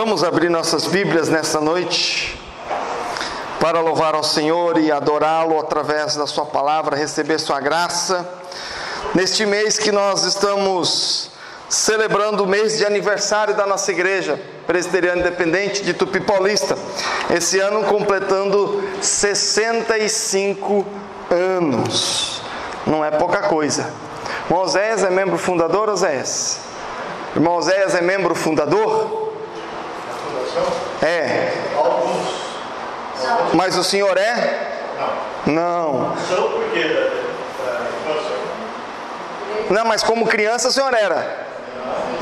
Vamos abrir nossas Bíblias nessa noite para louvar ao Senhor e adorá-lo através da sua palavra, receber sua graça. Neste mês que nós estamos celebrando o mês de aniversário da nossa igreja Presbiteriana Independente de Tupi Paulista. Esse ano completando 65 anos. Não é pouca coisa. Irmão Oséias é membro fundador, Oséias? Irmão Oséias é membro fundador? É. Mas o senhor é? Não. Não, mas como criança o senhor era?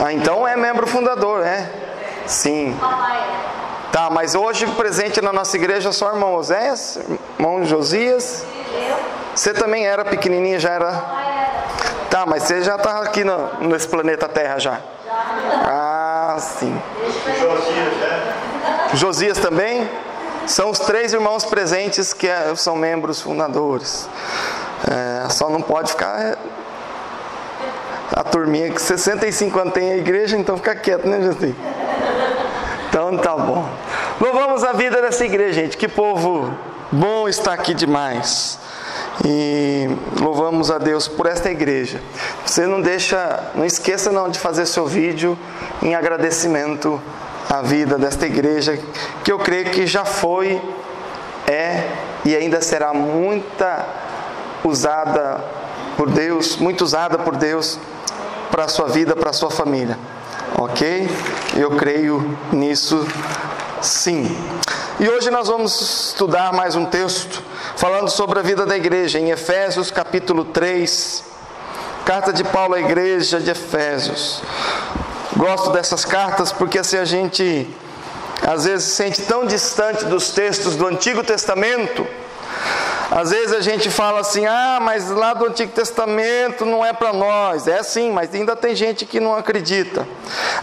Ah, então é membro fundador, é? Sim. Tá, mas hoje presente na nossa igreja só o irmão Oséias, irmão Josias. Você também era pequenininha, já era? Tá, mas você já está aqui nesse planeta Terra já? Ah, sim. Josias também? São os 3 irmãos presentes que são membros fundadores. Só não pode ficar a turminha que 65 anos tem a igreja, então fica quieto, né, Josias? Então tá bom. Louvamos a vida dessa igreja, gente. Que povo bom está aqui demais. E louvamos a Deus por esta igreja. Você não esqueça não de fazer seu vídeo em agradecimento à vida desta igreja, que eu creio que já foi, e ainda será muito usada por Deus para a sua vida, para a sua família. Ok? Eu creio nisso sim. E hoje nós vamos estudar mais um texto falando sobre a vida da igreja, em Efésios capítulo 3, carta de Paulo à igreja de Efésios. Gosto dessas cartas porque assim a gente às vezes se sente tão distante dos textos do Antigo Testamento. Às vezes a gente fala assim, mas lá do Antigo Testamento não é para nós. É sim, mas ainda tem gente que não acredita.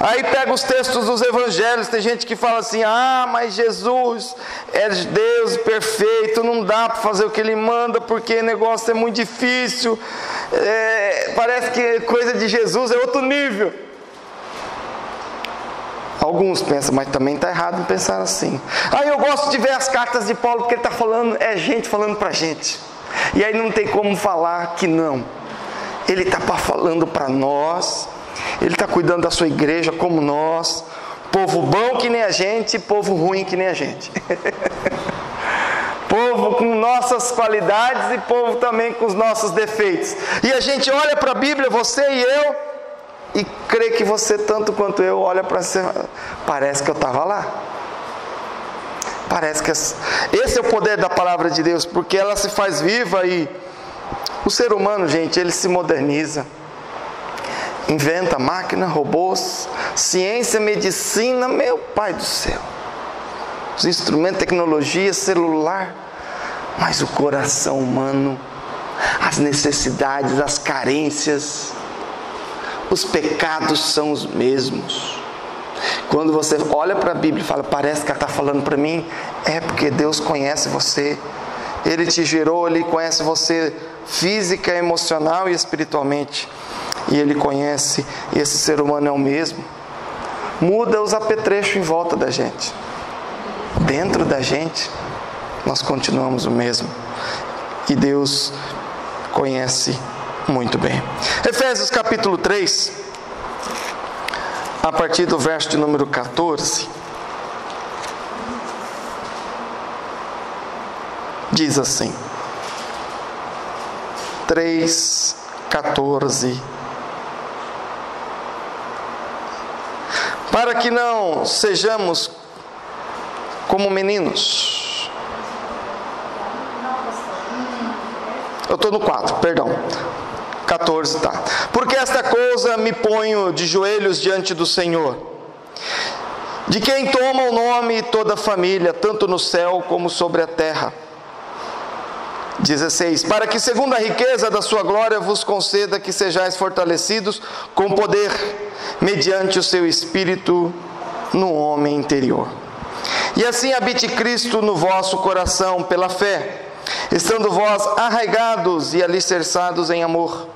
Aí pega os textos dos evangelhos, tem gente que fala assim, mas Jesus é Deus perfeito, não dá para fazer o que Ele manda porque o negócio é muito difícil. Parece que coisa de Jesus é outro nível. Alguns pensam, mas também está errado em pensar assim. Eu gosto de ver as cartas de Paulo, porque ele está falando, é gente falando para gente. E aí não tem como falar que não. Ele está falando para nós, ele está cuidando da sua igreja como nós. Povo bom que nem a gente, povo ruim que nem a gente. Povo com nossas qualidades e povo também com os nossos defeitos. E a gente olha para a Bíblia, você e eu, e crê que você, tanto quanto eu, olha para você, parece que eu estava lá. Parece que esse é o poder da palavra de Deus, porque ela se faz viva e o ser humano, gente, ele se moderniza. Inventa máquina, robôs, ciência, medicina, meu pai do céu. Os instrumentos, tecnologia, celular, mas o coração humano, as necessidades, as carências, os pecados são os mesmos. Quando você olha para a Bíblia e fala, parece que ela está falando para mim, é porque Deus conhece você. Ele te gerou, Ele conhece você física, emocional e espiritualmente. E Ele conhece, e esse ser humano é o mesmo. Muda os apetrechos em volta da gente. Dentro da gente, nós continuamos o mesmo. E Deus conhece muito bem. Efésios capítulo 3, a partir do verso de número 14, diz assim, 3:14, para que não sejamos como meninos. Eu estou no 4, perdão. 14, tá. Porque esta coisa me ponho de joelhos diante do Senhor, de quem toma o nome toda a família, tanto no céu como sobre a terra. 16. Para que segundo a riqueza da sua glória vos conceda que sejais fortalecidos com poder, mediante o seu Espírito no homem interior. E assim habite Cristo no vosso coração pela fé, estando vós arraigados e alicerçados em amor,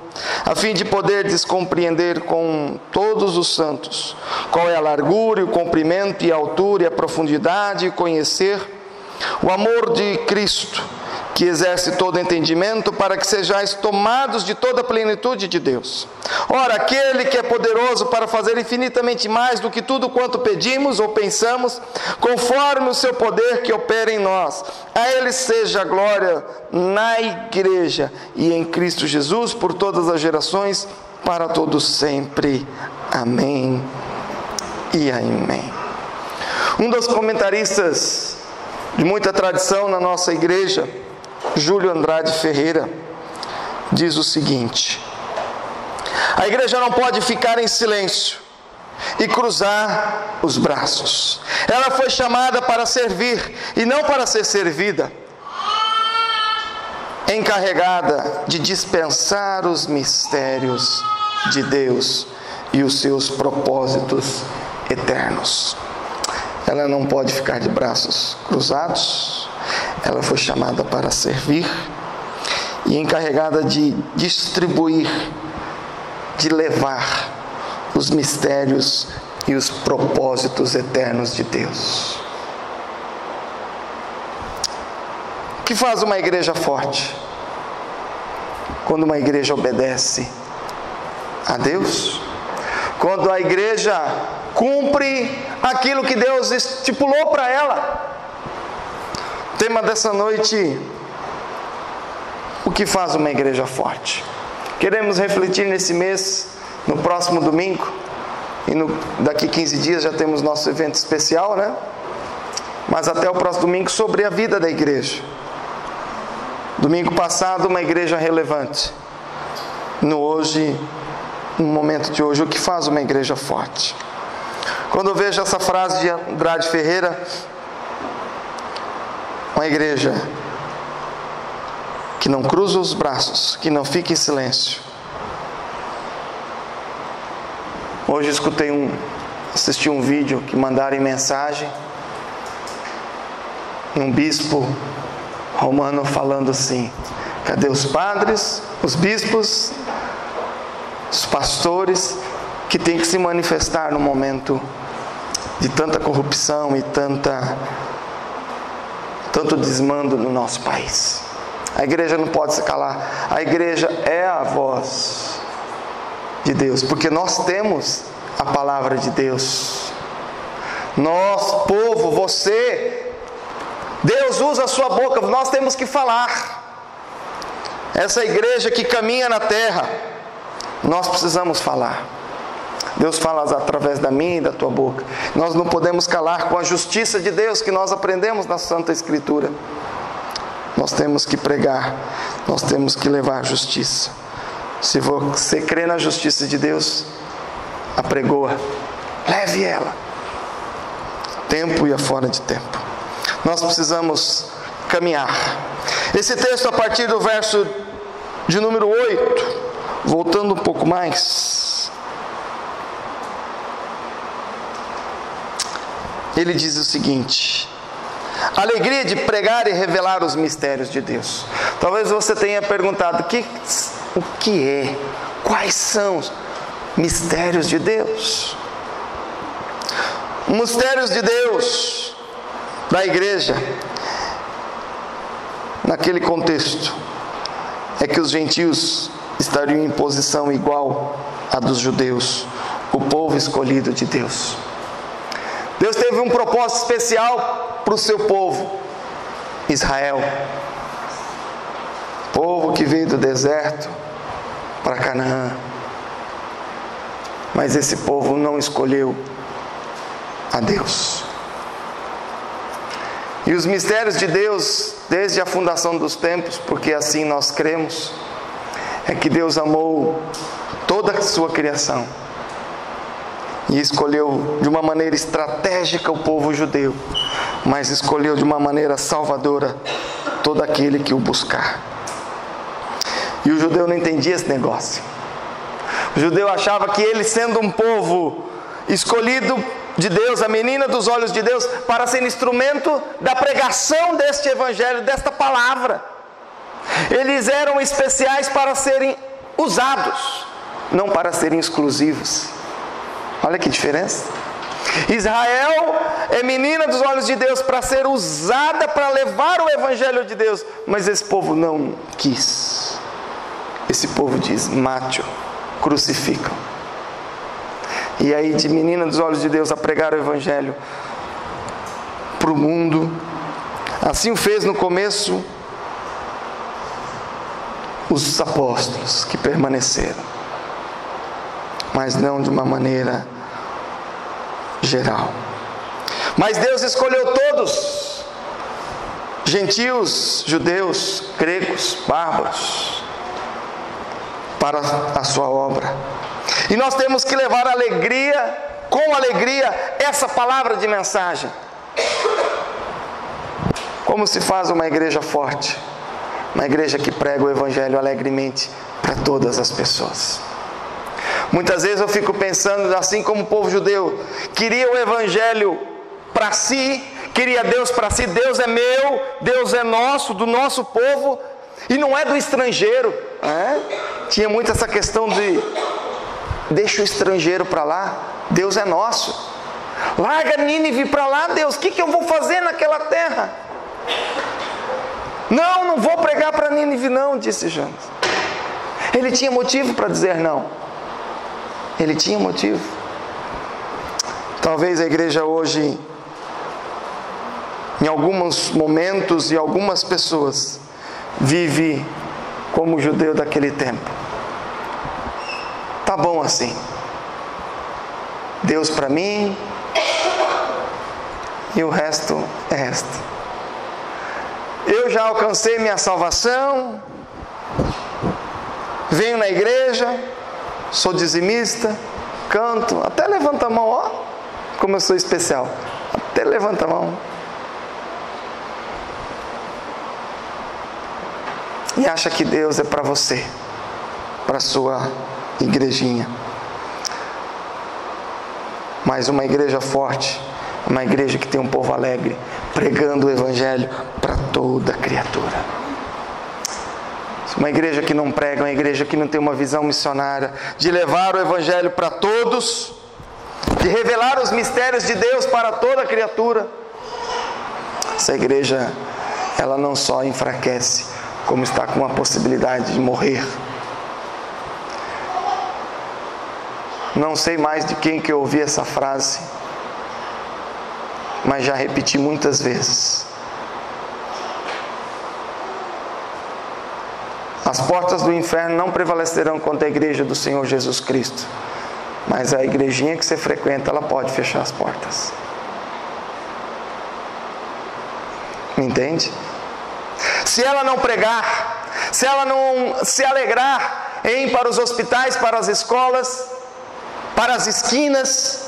a fim de poderdes compreender com todos os santos qual é a largura, e o comprimento, e a altura, e a profundidade, e conhecer o amor de Cristo, que exerce todo entendimento, para que sejais tomados de toda a plenitude de Deus. Ora, aquele que é poderoso para fazer infinitamente mais do que tudo quanto pedimos ou pensamos, conforme o seu poder que opera em nós, a Ele seja a glória na Igreja e em Cristo Jesus por todas as gerações, para todos sempre. Amém e amém. Um dos comentaristas de muita tradição na nossa igreja, Júlio Andrade Ferreira, diz o seguinte: a igreja não pode ficar em silêncio e cruzar os braços. Ela foi chamada para servir e não para ser servida, encarregada de dispensar os mistérios de Deus e os seus propósitos eternos. Ela não pode ficar de braços cruzados. Ela foi chamada para servir e encarregada de distribuir, de levar os mistérios e os propósitos eternos de Deus. O que faz uma igreja forte? Quando uma igreja obedece a Deus, quando a igreja cumpre aquilo que Deus estipulou para ela. O tema dessa noite: o que faz uma igreja forte? Queremos refletir nesse mês, no próximo domingo, e daqui 15 dias já temos nosso evento especial, né? Mas até o próximo domingo, sobre a vida da igreja. Domingo passado, uma igreja relevante. No momento de hoje, o que faz uma igreja forte? Quando eu vejo essa frase de Andrade Ferreira, uma igreja que não cruza os braços, que não fica em silêncio. Hoje assisti um vídeo que mandaram em mensagem, um bispo romano falando assim: cadê os padres, os bispos, os pastores, que têm que se manifestar no momento de tanta corrupção e tanto desmando no nosso país? A igreja não pode se calar. A igreja é a voz de Deus, porque nós temos a palavra de Deus. Nós, povo, você, Deus usa a sua boca, nós temos que falar. Essa igreja que caminha na terra, nós precisamos falar. Deus fala através da minha e da tua boca. Nós não podemos calar com a justiça de Deus que nós aprendemos na Santa Escritura. Nós temos que pregar, nós temos que levar a justiça. Se você crê na justiça de Deus, apregoa, leve ela, tempo e afora de tempo. Nós precisamos caminhar. Esse texto, a partir do verso de número 8, voltando um pouco mais, ele diz o seguinte: alegria de pregar e revelar os mistérios de Deus. Talvez você tenha perguntado: o que é? Quais são os mistérios de Deus? Os mistérios de Deus da igreja, naquele contexto, é que os gentios estariam em posição igual à dos judeus, o povo escolhido de Deus. Deus teve um propósito especial para o seu povo, Israel, povo que veio do deserto para Canaã. Mas esse povo não escolheu a Deus. E os mistérios de Deus, desde a fundação dos tempos, porque assim nós cremos, é que Deus amou toda a sua criação e escolheu de uma maneira estratégica o povo judeu, mas escolheu de uma maneira salvadora todo aquele que o buscar. E o judeu não entendia esse negócio. O judeu achava que ele, sendo um povo escolhido de Deus, a menina dos olhos de Deus, para ser instrumento da pregação deste evangelho, desta palavra, Eles eram especiais para serem usados, não para serem exclusivos. Olha que diferença. Israel é menina dos olhos de Deus para ser usada para levar o evangelho de Deus, mas esse povo não quis. Esse povo diz: mate-o, crucificam. E aí, de menina dos olhos de Deus a pregar o evangelho para o mundo, assim o fez no começo os apóstolos que permaneceram, mas não de uma maneira geral. Mas Deus escolheu todos, gentios, judeus, gregos, bárbaros, para a sua obra. E nós temos que levar com alegria, essa palavra de mensagem. Como se faz uma igreja forte? Uma igreja que prega o evangelho alegremente para todas as pessoas. Muitas vezes eu fico pensando, assim como o povo judeu queria o evangelho para si, queria Deus para si. Deus é meu, Deus é nosso, do nosso povo, e não é do estrangeiro. Tinha muito essa questão de deixa o estrangeiro para lá, Deus é nosso. Larga Nínive para lá, Deus, o que eu vou fazer naquela terra? Não vou pregar para Nínive não, disse Jonas. Ele tinha motivo para dizer não. Ele tinha motivo. Talvez a igreja hoje, em alguns momentos e algumas pessoas, vive como o judeu daquele tempo. Tá bom assim. Deus para mim e o resto é resto. Eu já alcancei minha salvação, venho na igreja, sou dizimista, canto, até levanta a mão, ó, como eu sou especial, até levanta a mão. E acha que Deus é para você, para a sua igrejinha. Mas uma igreja forte, uma igreja que tem um povo alegre, pregando o evangelho para toda criatura. Uma igreja que não prega, uma igreja que não tem uma visão missionária, de levar o evangelho para todos, de revelar os mistérios de Deus para toda criatura. Essa igreja, ela não só enfraquece, como está com a possibilidade de morrer. Não sei mais de quem que eu ouvi essa frase, mas já repeti muitas vezes. As portas do inferno não prevalecerão contra a igreja do Senhor Jesus Cristo, mas a igrejinha que você frequenta, ela pode fechar as portas. Me entende? Se ela não pregar, se ela não se alegrar em ir para os hospitais, para as escolas, para as esquinas,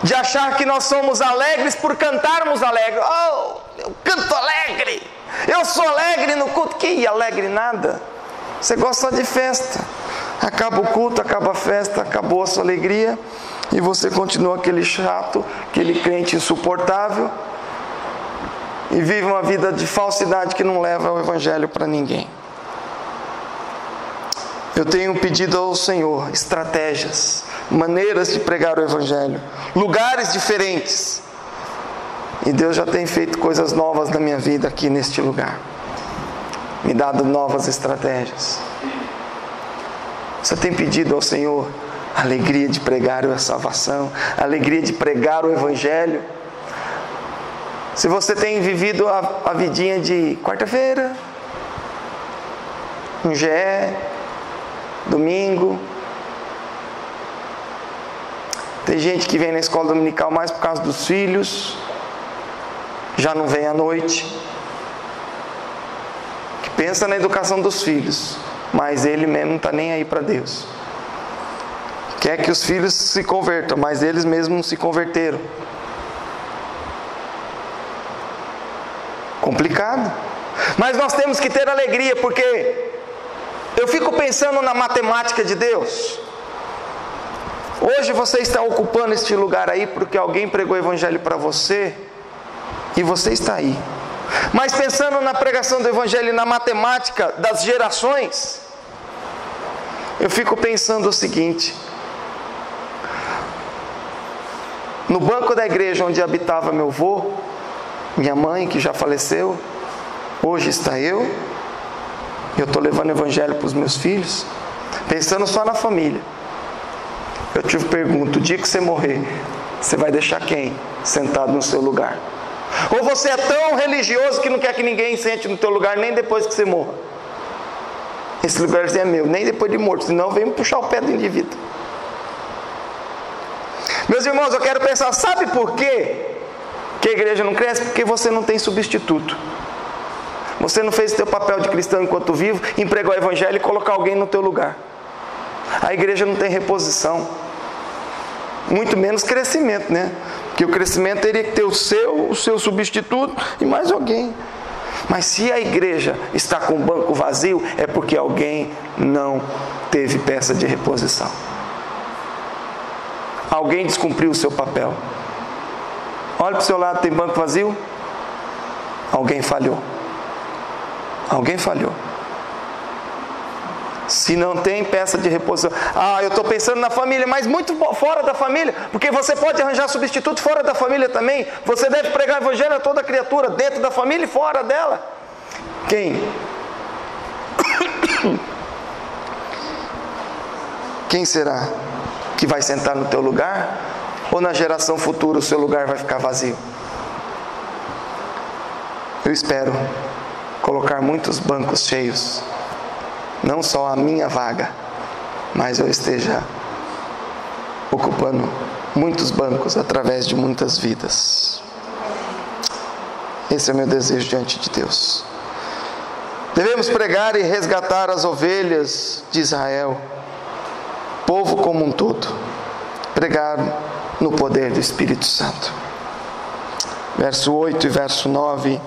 de achar que nós somos alegres por cantarmos alegre. Oh, eu canto alegre, eu sou alegre no culto. Que alegre nada. Você gosta de festa. Acaba o culto, acaba a festa, acabou a sua alegria, e você continua aquele chato, aquele crente insuportável, e vive uma vida de falsidade que não leva o evangelho para ninguém. Eu tenho pedido ao Senhor estratégias, maneiras de pregar o evangelho, lugares diferentes, e Deus já tem feito coisas novas na minha vida aqui neste lugar, me dado novas estratégias. Você tem pedido ao Senhor alegria de pregar a salvação, alegria de pregar o evangelho? Se você tem vivido a vidinha de quarta-feira, um GE, domingo, tem gente que vem na escola dominical mais por causa dos filhos, já não vem à noite, que pensa na educação dos filhos, mas ele mesmo não está nem aí para Deus. Quer que os filhos se convertam, mas eles mesmos não se converteram. Complicado. Mas nós temos que ter alegria, porque eu fico pensando na matemática de Deus. Hoje você está ocupando este lugar aí porque alguém pregou o evangelho para você, e você está aí. Mas pensando na pregação do Evangelho e na matemática das gerações, eu fico pensando o seguinte: no banco da igreja onde habitava meu avô, minha mãe que já faleceu, hoje está eu estou levando o Evangelho para os meus filhos, pensando só na família. Eu te pergunto, o dia que você morrer, você vai deixar quem sentado no seu lugar? Ou você é tão religioso que não quer que ninguém sente no teu lugar nem depois que você morra? Esse lugar é meu, nem depois de morto, senão vem me puxar o pé do indivíduo. Meus irmãos, eu quero pensar, sabe por quê que a igreja não cresce? Porque você não tem substituto. Você não fez o teu papel de cristão enquanto vivo, empregou o Evangelho e colocar alguém no teu lugar. A igreja não tem reposição, muito menos crescimento, né? Porque o crescimento teria que ter o seu substituto e mais alguém. Mas se a igreja está com o banco vazio, é porque alguém não teve peça de reposição. Alguém descumpriu o seu papel. Olha para o seu lado, tem banco vazio? Alguém falhou. Alguém falhou. Se não tem peça de reposição, eu estou pensando na família, mas muito fora da família, porque você pode arranjar substituto fora da família também. Você deve pregar o Evangelho a toda criatura, dentro da família e fora dela. Quem? Quem será que vai sentar no teu lugar? Ou na geração futura o seu lugar vai ficar vazio? Eu espero colocar muitos bancos cheios, não só a minha vaga, mas eu esteja ocupando muitos bancos através de muitas vidas. Esse é o meu desejo diante de Deus. Devemos pregar e resgatar as ovelhas de Israel, povo como um todo, pregar no poder do Espírito Santo. Verso 8 e verso 9.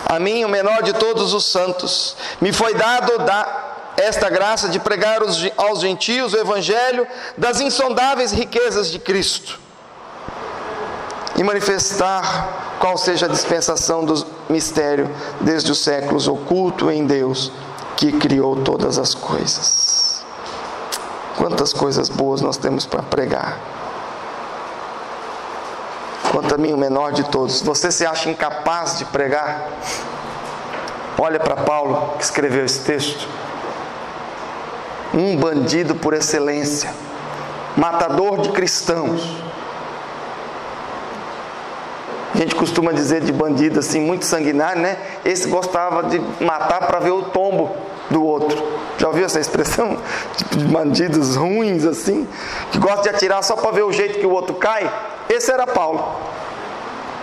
A mim, o menor de todos os santos, me foi dado esta graça de pregar aos gentios o Evangelho das insondáveis riquezas de Cristo e manifestar qual seja a dispensação do mistério desde os séculos oculto em Deus que criou todas as coisas. Quantas coisas boas nós temos para pregar. Quanto a mim, o menor de todos, você se acha incapaz de pregar? Olha para Paulo, que escreveu esse texto. Um bandido por excelência, matador de cristãos. A gente costuma dizer de bandido assim, muito sanguinário, né? Esse gostava de matar para ver o tombo do outro. Já ouviu essa expressão? Tipo de bandidos ruins assim, que gostam de atirar só para ver o jeito que o outro cai. Esse era Paulo.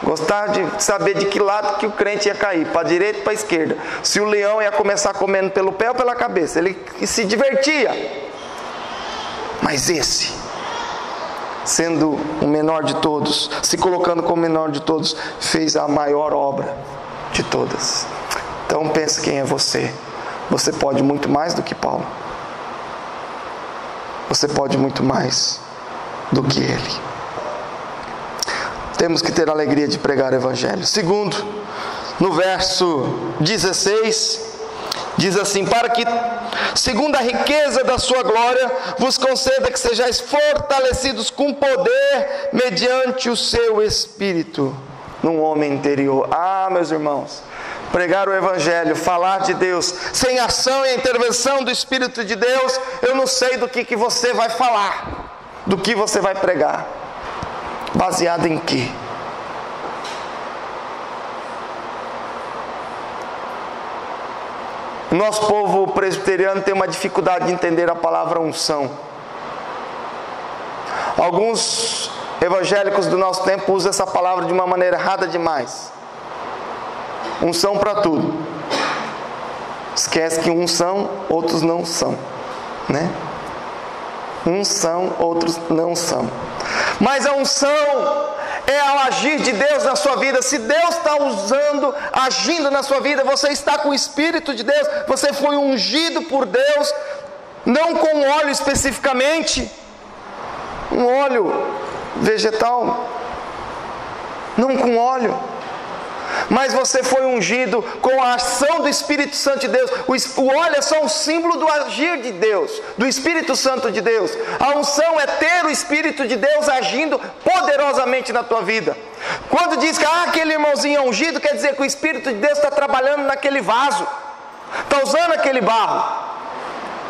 Gostava de saber de que lado que o crente ia cair, para a direita ou para a esquerda. Se o leão ia começar comendo pelo pé ou pela cabeça. Ele se divertia. Mas esse, sendo o menor de todos, se colocando como o menor de todos, fez a maior obra de todas. Então pensa quem é você. Você pode muito mais do que Paulo. Você pode muito mais do que ele. Temos que ter a alegria de pregar o Evangelho. Segundo, no verso 16, diz assim: para que, segundo a riqueza da sua glória, vos conceda que sejais fortalecidos com poder, mediante o seu Espírito, num homem interior. Meus irmãos, pregar o Evangelho, falar de Deus, sem ação e intervenção do Espírito de Deus, eu não sei do que você vai falar, do que você vai pregar. Baseado em quê? O nosso povo presbiteriano tem uma dificuldade de entender a palavra unção. Alguns evangélicos do nosso tempo usam essa palavra de uma maneira errada demais. Unção para tudo. Esquece que uns são, outros não são, né? Uns são, outros não são. Mas a unção é ao agir de Deus na sua vida. Se Deus está agindo na sua vida, você está com o Espírito de Deus, você foi ungido por Deus, não com óleo especificamente, um óleo vegetal, não com óleo, mas você foi ungido com a ação do Espírito Santo de Deus. O óleo é só um símbolo do agir de Deus, do Espírito Santo de Deus. A unção é ter o Espírito de Deus agindo poderosamente na tua vida. Quando diz que aquele irmãozinho é ungido, quer dizer que o Espírito de Deus está trabalhando naquele vaso, está usando aquele barro,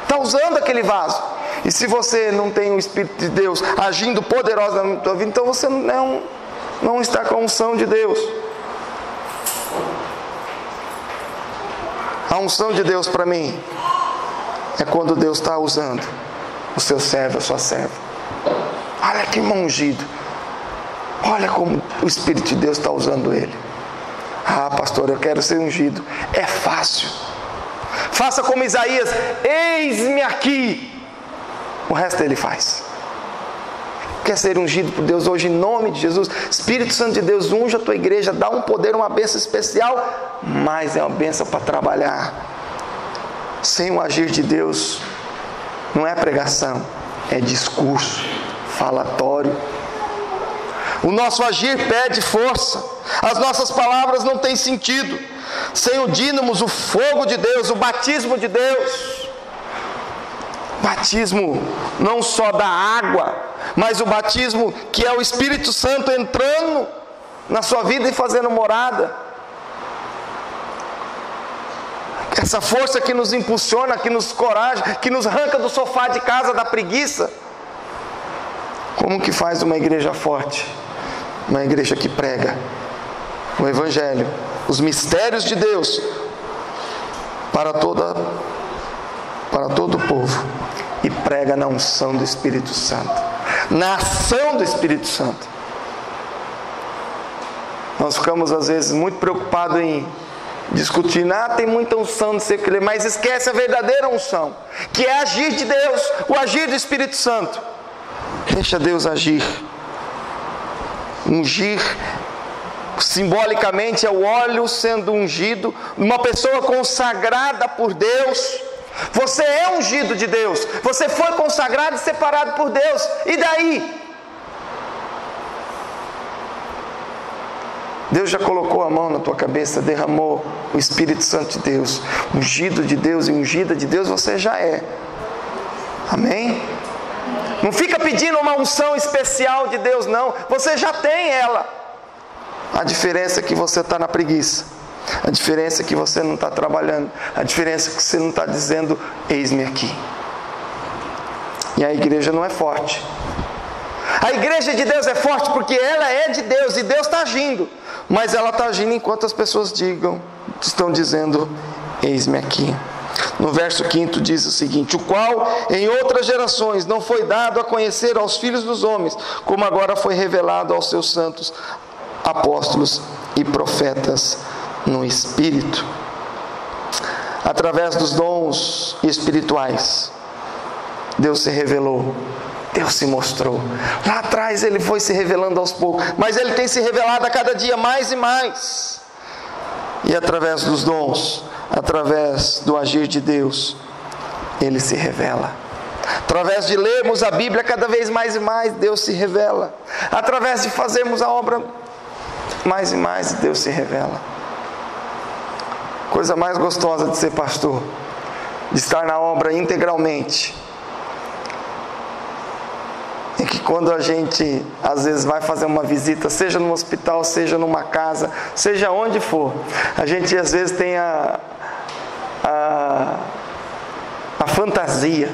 está usando aquele vaso. E se você não tem o Espírito de Deus agindo poderosamente na tua vida, então você não está com a unção de Deus. A unção de Deus para mim é quando Deus está usando o seu servo, a sua serva. Olha que irmão ungido. Olha como o Espírito de Deus está usando ele. Ah, pastor, eu quero ser ungido. É fácil. Faça como Isaías: eis-me aqui. O resto ele faz. Quer ser ungido por Deus hoje em nome de Jesus? Espírito Santo de Deus, unja a tua igreja, dá um poder, uma bênção especial, mas é uma bênção para trabalhar. Sem o agir de Deus, não é pregação, é discurso, falatório. O nosso agir pede força, as nossas palavras não têm sentido sem o dínamos, o fogo de Deus, o batismo de Deus. Batismo não só da água, mas o batismo que é o Espírito Santo entrando na sua vida e fazendo morada. Essa força que nos impulsiona, que nos coraja, que nos arranca do sofá de casa, da preguiça. Como que faz uma igreja forte? Uma igreja que prega o Evangelho, os mistérios de Deus para todo o povo, e prega na unção do Espírito Santo, na ação do Espírito Santo. Nós ficamos às vezes muito preocupados em discutir, tem muita unção, não sei o que, mas esquece a verdadeira unção, que é agir de Deus, o agir do Espírito Santo. Deixa Deus agir. Ungir simbolicamente é o óleo sendo ungido, uma pessoa consagrada por Deus. Você é ungido de Deus, você foi consagrado e separado por Deus, e daí? Deus já colocou a mão na tua cabeça, derramou o Espírito Santo de Deus, ungido de Deus e ungida de Deus você já é. Amém? Não fica pedindo uma unção especial de Deus não, você já tem ela. A diferença é que você está na preguiça, a diferença é que você não está trabalhando, a diferença é que você não está dizendo eis-me aqui. E a igreja não é forte. A igreja de Deus é forte porque ela é de Deus e Deus está agindo, mas ela está agindo enquanto as pessoas estão dizendo eis-me aqui. No verso 5 diz o seguinte: o qual em outras gerações não foi dado a conhecer aos filhos dos homens, como agora foi revelado aos seus santos apóstolos e profetas no Espírito. Através dos dons espirituais, Deus se revelou, Deus se mostrou. Lá atrás Ele foi se revelando aos poucos, mas Ele tem se revelado a cada dia mais e mais. E através dos dons, através do agir de Deus, Ele se revela. Através de lermos a Bíblia cada vez mais e mais, Deus se revela. Através de fazermos a obra mais e mais, Deus se revela. Coisa mais gostosa de ser pastor, de estar na obra integralmente, é que quando a gente às vezes vai fazer uma visita, seja no hospital, seja numa casa, seja onde for, a gente às vezes tem a fantasia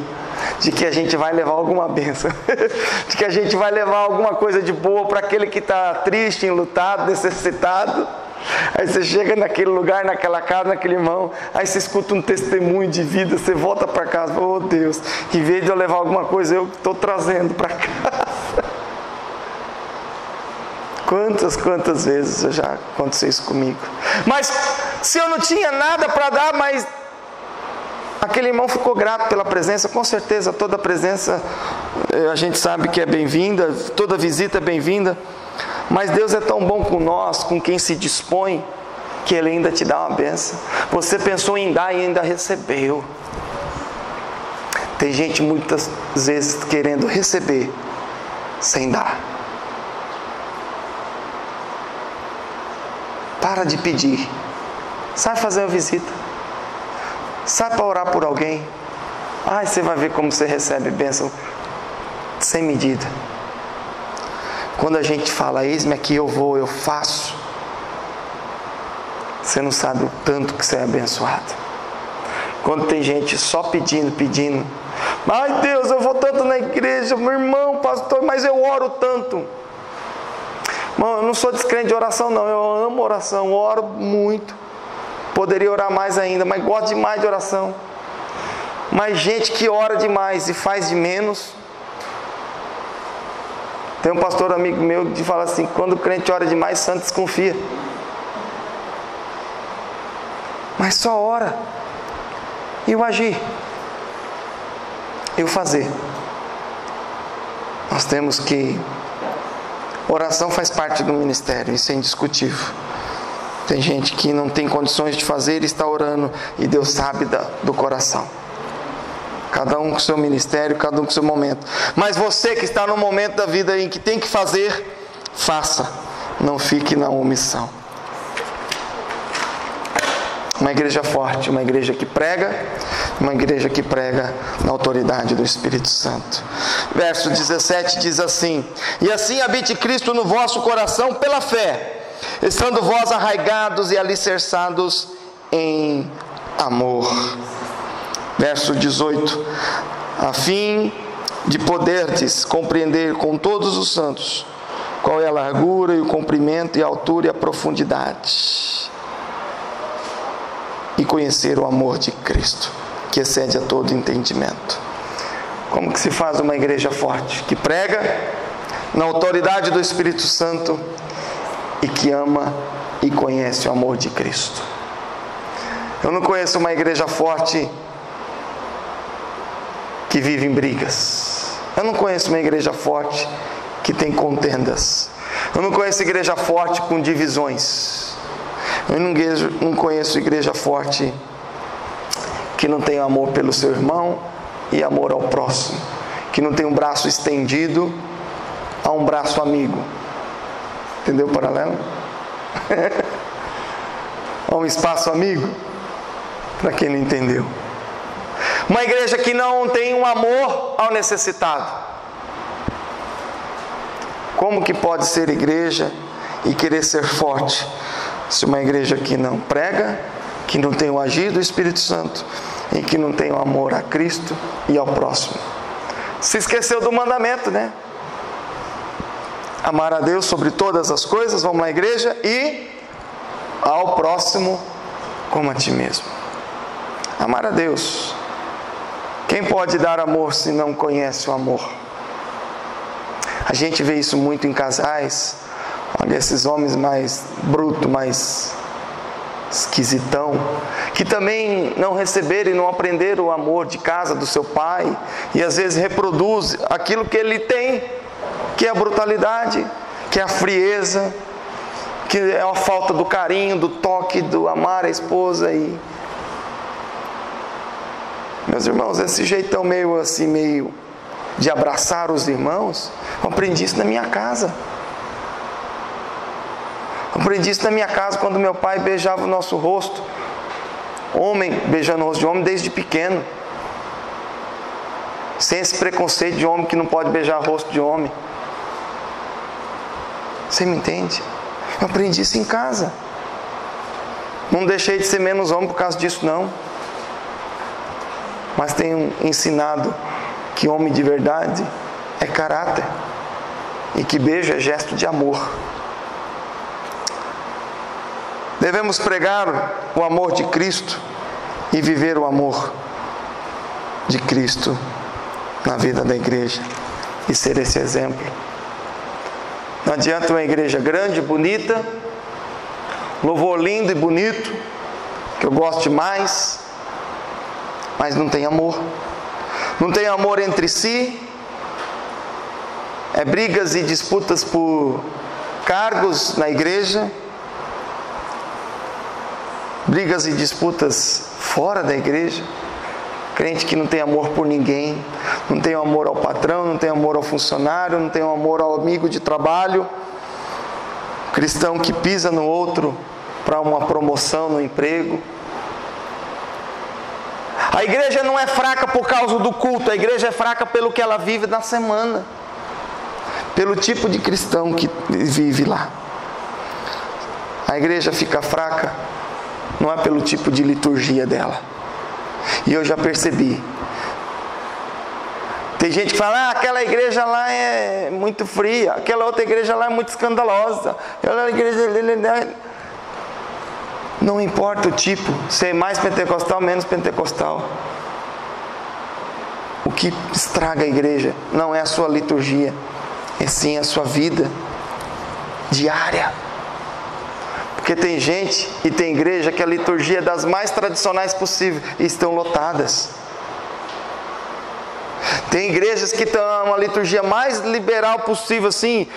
de que a gente vai levar alguma bênção, de que a gente vai levar alguma coisa de boa para aquele que está triste, enlutado, necessitado. Aí você chega naquele lugar, naquela casa, naquele irmão, aí você escuta um testemunho de vida, você volta para casa, oh Deus, em vez de eu levar alguma coisa, eu estou trazendo para casa. Quantas vezes já aconteceu isso comigo? Mas se eu não tinha nada para dar, mas aquele irmão ficou grato pela presença, com certeza toda presença a gente sabe que é bem-vinda, toda visita é bem-vinda, mas Deus é tão bom com nós, com quem se dispõe, que Ele ainda te dá uma bênção. Você pensou em dar e ainda recebeu. Tem gente muitas vezes querendo receber sem dar. Para de pedir. Sai fazer uma visita. Sai para orar por alguém. Ai, você vai ver como você recebe bênção sem medida. Quando a gente fala, eis-me aqui, eu vou, eu faço, você não sabe o tanto que você é abençoado. Quando tem gente só pedindo, ai Deus, eu vou tanto na igreja, meu irmão, pastor, mas eu oro tanto. Irmão, eu não sou descrente de oração não, eu amo oração, oro muito. Poderia orar mais ainda, mas gosto demais de oração. Mas gente que ora demais e faz de menos. Tem um pastor amigo meu que fala assim, quando o crente ora demais, santo desconfia. Mas só ora. E o agir. E o fazer. Nós temos que... Oração faz parte do ministério, isso é indiscutível. Tem gente que não tem condições de fazer e está orando, e Deus sabe do coração. Cada um com o seu ministério, cada um com o seu momento. Mas você que está no momento da vida em que tem que fazer, faça. Não fique na omissão. Uma igreja forte, uma igreja que prega, uma igreja que prega na autoridade do Espírito Santo. Verso 17 diz assim: e assim habite Cristo no vosso coração pela fé, estando vós arraigados e alicerçados em amor. Verso 18: a fim de poderdes compreender com todos os santos qual é a largura e o comprimento e a altura e a profundidade, e conhecer o amor de Cristo, que excede a todo entendimento. Como que se faz uma igreja forte? Que prega na autoridade do Espírito Santo e que ama e conhece o amor de Cristo. Eu não conheço uma igreja forte que vive em brigas. Eu não conheço uma igreja forte que tem contendas. Eu não conheço igreja forte com divisões. Eu não conheço igreja forte que não tem amor pelo seu irmão e amor ao próximo, que não tem um braço estendido a um braço amigo. Entendeu o paralelo? A um espaço amigo, para quem não entendeu. Uma igreja que não tem um amor ao necessitado. Como que pode ser igreja e querer ser forte, se uma igreja que não prega, que não tem o agir do Espírito Santo e que não tem o amor a Cristo e ao próximo? Se esqueceu do mandamento, né? Amar a Deus sobre todas as coisas, vamos lá, igreja, e ao próximo como a ti mesmo. Amar a Deus. Quem pode dar amor se não conhece o amor? A gente vê isso muito em casais. Olha, esses homens mais brutos, mais esquisitão, que também não receberam e não aprenderam o amor de casa do seu pai, e às vezes reproduz aquilo que ele tem, que é a brutalidade, que é a frieza, que é a falta do carinho, do toque, do amar a esposa. E meus irmãos, esse jeitão meio assim, meio de abraçar os irmãos, eu aprendi isso na minha casa. Eu aprendi isso na minha casa quando meu pai beijava o nosso rosto. Homem beijando o rosto de homem desde pequeno. Sem esse preconceito de homem que não pode beijar o rosto de homem. Você me entende? Eu aprendi isso em casa. Não deixei de ser menos homem por causa disso não. Mas tenho ensinado que homem de verdade é caráter. E que beijo é gesto de amor. Devemos pregar o amor de Cristo e viver o amor de Cristo na vida da igreja e ser esse exemplo. Não adianta uma igreja grande, bonita, louvor lindo e bonito, que eu gosto demais, mas não tem amor. Não tem amor entre si, é brigas e disputas por cargos na igreja, brigas e disputas fora da igreja. Crente que não tem amor por ninguém, não tem amor ao patrão, não tem amor ao funcionário, não tem amor ao amigo de trabalho. Cristão que pisa no outro para uma promoção no emprego. A igreja não é fraca por causa do culto, a igreja é fraca pelo que ela vive na semana, pelo tipo de cristão que vive lá. A igreja fica fraca não é pelo tipo de liturgia dela. E eu já percebi. Tem gente que fala, aquela igreja lá é muito fria, aquela outra igreja lá é muito escandalosa, aquela igreja... Não importa o tipo, ser mais pentecostal, menos pentecostal. O que estraga a igreja não é a sua liturgia, é sim a sua vida diária. Porque tem gente e tem igreja que a liturgia é das mais tradicionais possíveis e estão lotadas. Tem igrejas que estão uma liturgia mais liberal possível, assim,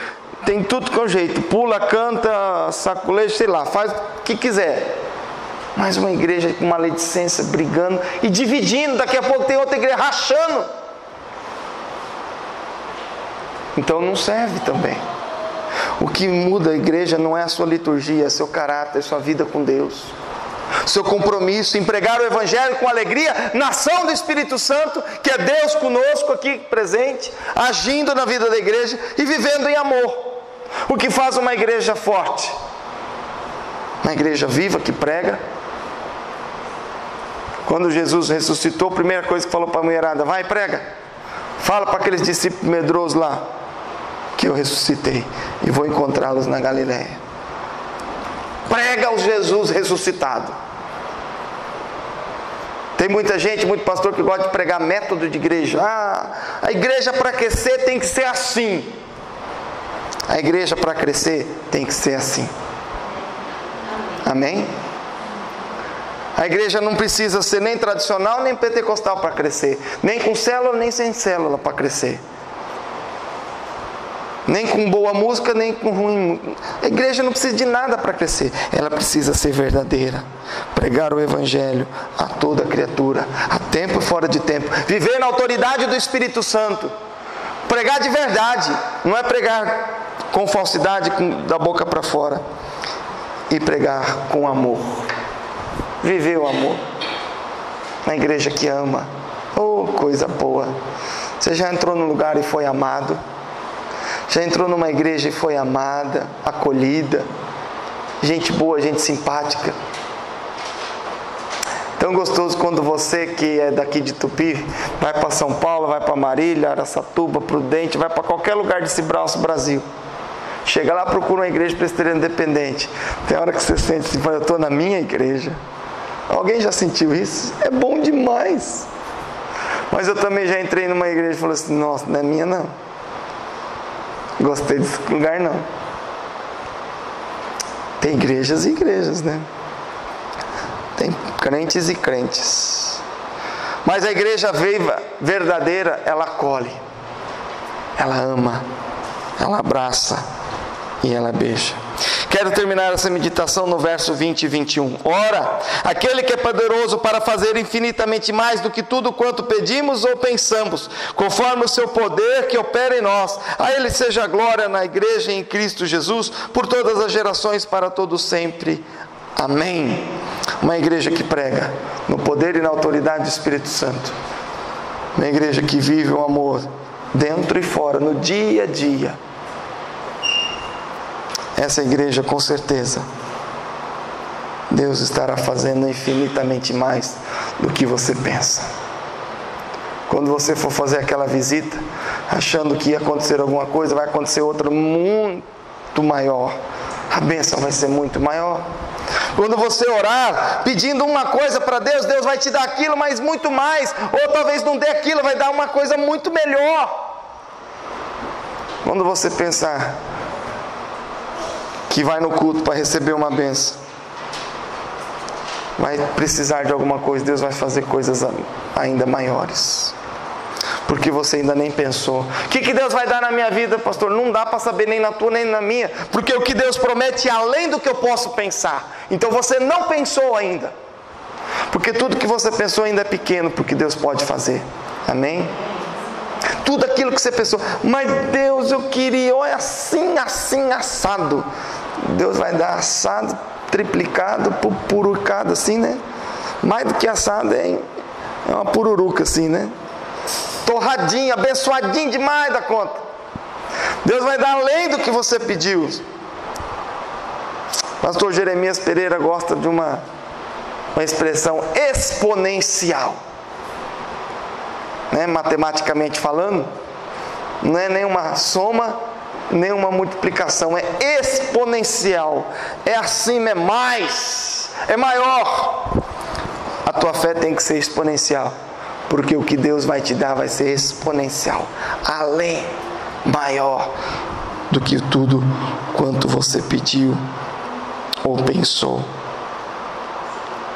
tem tudo com jeito, pula, canta, saculeja, sei lá, faz o que quiser. Mas uma igreja com maledicência, brigando e dividindo, daqui a pouco tem outra igreja rachando. Então não serve também. O que muda a igreja não é a sua liturgia, é seu caráter, sua vida com Deus. Seu compromisso em pregar o Evangelho com alegria, na ação do Espírito Santo, que é Deus conosco aqui presente, agindo na vida da igreja e vivendo em amor. O que faz uma igreja forte? Uma igreja viva que prega. Quando Jesus ressuscitou, a primeira coisa que falou para a mulherada, vai, prega. Fala para aqueles discípulos medrosos lá, que eu ressuscitei e vou encontrá-los na Galileia. Prega o Jesus ressuscitado. Tem muita gente, muito pastor que gosta de pregar método de igreja. A igreja para crescer tem que ser assim. A igreja para crescer tem que ser assim. Amém? A igreja não precisa ser nem tradicional nem pentecostal para crescer. Nem com célula nem sem célula para crescer. Nem com boa música, nem com ruim. A igreja não precisa de nada para crescer. Ela precisa ser verdadeira. Pregar o Evangelho a toda criatura, a tempo e fora de tempo. Viver na autoridade do Espírito Santo. Pregar de verdade. Não é pregar com falsidade, da boca para fora. E pregar com amor. Viver o amor. Na igreja que ama. Oh, coisa boa. Você já entrou num lugar e foi amado? Já entrou numa igreja e foi amada, acolhida, gente boa, gente simpática. Tão gostoso quando você que é daqui de Tupi, vai para São Paulo, vai para Marília, Araçatuba, Prudente, vai para qualquer lugar desse Brasil. Chega lá, procura uma igreja presbiteriana independente. Tem hora que você sente assim, eu estou na minha igreja. Alguém já sentiu isso? É bom demais. Mas eu também já entrei numa igreja e falei assim, nossa, não é minha não. Gostei desse lugar não. Tem igrejas e igrejas, né? Tem crentes e crentes. Mas a igreja viva, verdadeira, ela acolhe. Ela ama. Ela abraça. E ela beija. Quero terminar essa meditação no verso 20 e 21. Ora, aquele que é poderoso para fazer infinitamente mais do que tudo quanto pedimos ou pensamos, conforme o seu poder que opera em nós, a Ele seja a glória na igreja em Cristo Jesus, por todas as gerações, para todos sempre. Amém. Uma igreja que prega no poder e na autoridade do Espírito Santo. Uma igreja que vive o amor dentro e fora, no dia a dia. Essa igreja, com certeza, Deus estará fazendo infinitamente mais do que você pensa. Quando você for fazer aquela visita, achando que ia acontecer alguma coisa, vai acontecer outra muito maior. A bênção vai ser muito maior. Quando você orar, pedindo uma coisa para Deus, Deus vai te dar aquilo, mas muito mais. Ou talvez não dê aquilo, vai dar uma coisa muito melhor. Quando você pensar que vai no culto para receber uma bênção, vai precisar de alguma coisa, Deus vai fazer coisas ainda maiores, porque você ainda nem pensou. O que Deus vai dar na minha vida, pastor? Não dá para saber nem na tua nem na minha, porque o que Deus promete é além do que eu posso pensar. Então você não pensou ainda, porque tudo que você pensou ainda é pequeno, porque Deus pode fazer. Amém? Tudo aquilo que você pensou, mas Deus, eu queria, olha assim, assim, assado. Deus vai dar assado triplicado, pururucado assim, né? Mais do que assado, é uma pururuca assim, né? Torradinho, abençoadinho demais da conta. Deus vai dar além do que você pediu. Pastor Jeremias Pereira gosta de uma expressão exponencial, né? Matematicamente falando, não é nem uma soma, nem uma multiplicação, é exponencial, é acima, é mais, é maior. A tua fé tem que ser exponencial, porque o que Deus vai te dar vai ser exponencial, além, maior do que tudo quanto você pediu ou pensou,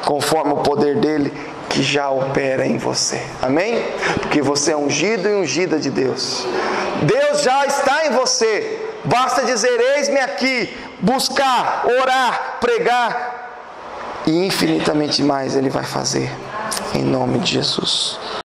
conforme o poder dele que já opera em você, amém? Porque você é ungido e ungida de Deus. Deus já está em você, basta dizer: eis-me aqui, buscar, orar, pregar, e infinitamente mais ele vai fazer, em nome de Jesus.